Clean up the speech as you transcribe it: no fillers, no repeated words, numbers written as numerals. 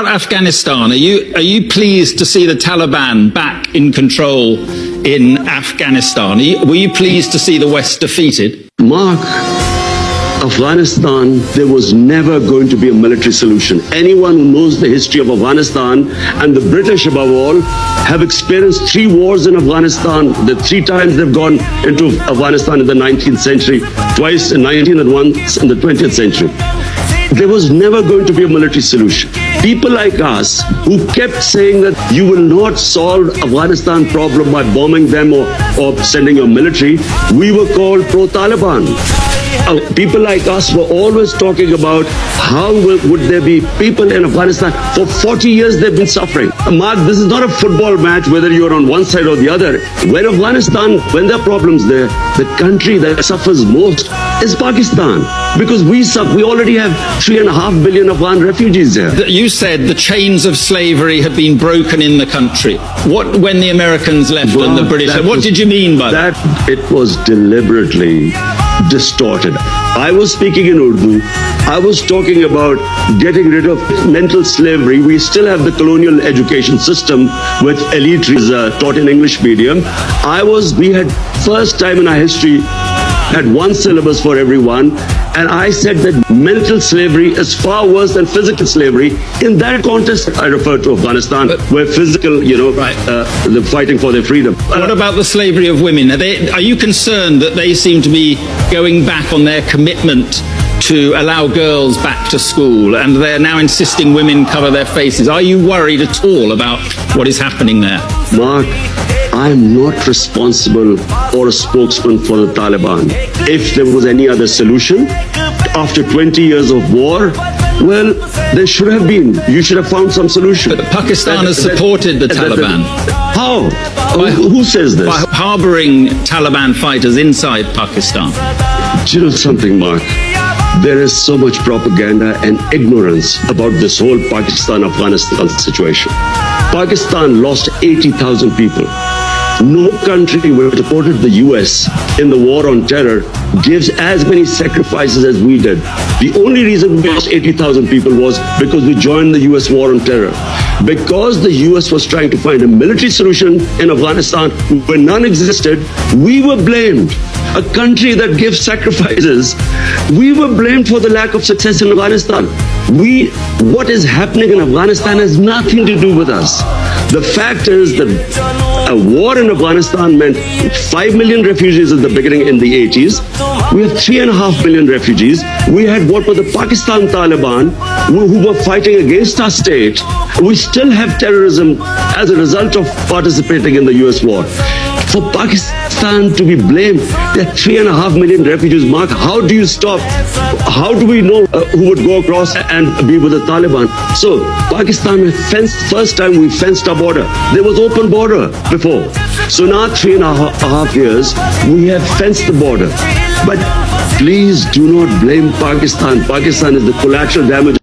about Afghanistan? Are you pleased to see the Taliban back in control in Afghanistan? Were you pleased to see the West defeated? Mark, Afghanistan, there was never going to be a military solution. Anyone who knows the history of Afghanistan, and the British above all, have experienced 3 wars in Afghanistan. The 3 times they've gone into Afghanistan in the 19th century, twice in 19th and once in the 20th century. There was never going to be a military solution. People like us who kept saying that you will not solve Afghanistan problem by bombing them or sending your military, we were called pro-Taliban. People like us were always talking about how would there be people in Afghanistan. For 40 years they've been suffering. Mark, this is not a football match whether you're on one side or the other. When Afghanistan, when there are problems there, the country that suffers most is Pakistan. Because we already have 3.5 billion Afghan refugees there. You said the chains of slavery had been broken in the country. What, when the Americans left and the British, what did you mean by that? It was deliberately distorted. I was speaking in Urdu. I was talking about getting rid of mental slavery. We still have the colonial education system with elite is taught in English medium. We had first time in our history had one syllabus for everyone, and I said that mental slavery is far worse than physical slavery. In that context, I refer to Afghanistan, where physical, they're fighting for their freedom. What about the slavery of women? Are you concerned that they seem to be going back on their commitment to allow girls back to school, and they're now insisting women cover their faces? Are you worried at all about what is happening there? Mark, I'm not responsible or a spokesman for the Taliban. If there was any other solution, after 20 years of war, well, there should have been. You should have found some solution. But Pakistan has supported the Taliban. How? Who says this? By harboring Taliban fighters inside Pakistan. Do you know something, Mark? There is so much propaganda and ignorance about this whole Pakistan-Afghanistan situation. Pakistan lost 80,000 people. No country which supported the US in the war on terror gives as many sacrifices as we did. The only reason we lost 80,000 people was because we joined the US war on terror. Because the US was trying to find a military solution in Afghanistan where none existed, we were blamed. A country that gives sacrifices, we were blamed for the lack of success in Afghanistan. What is happening in Afghanistan has nothing to do with us. The fact is that a war in Afghanistan meant 5 million refugees at the beginning in the 80s. We have 3.5 million refugees. We had what were the Pakistan Taliban who were fighting against our state. We still have terrorism as a result of participating in the US war. For Pakistan to be blamed, there are 3.5 million refugees. Mark, how do you stop? How do we know who would go across and be with the Taliban? So Pakistan first time we fenced our border. There was open border before. So now 3.5 years, we have fenced the border. But please do not blame Pakistan. Pakistan is the collateral damage.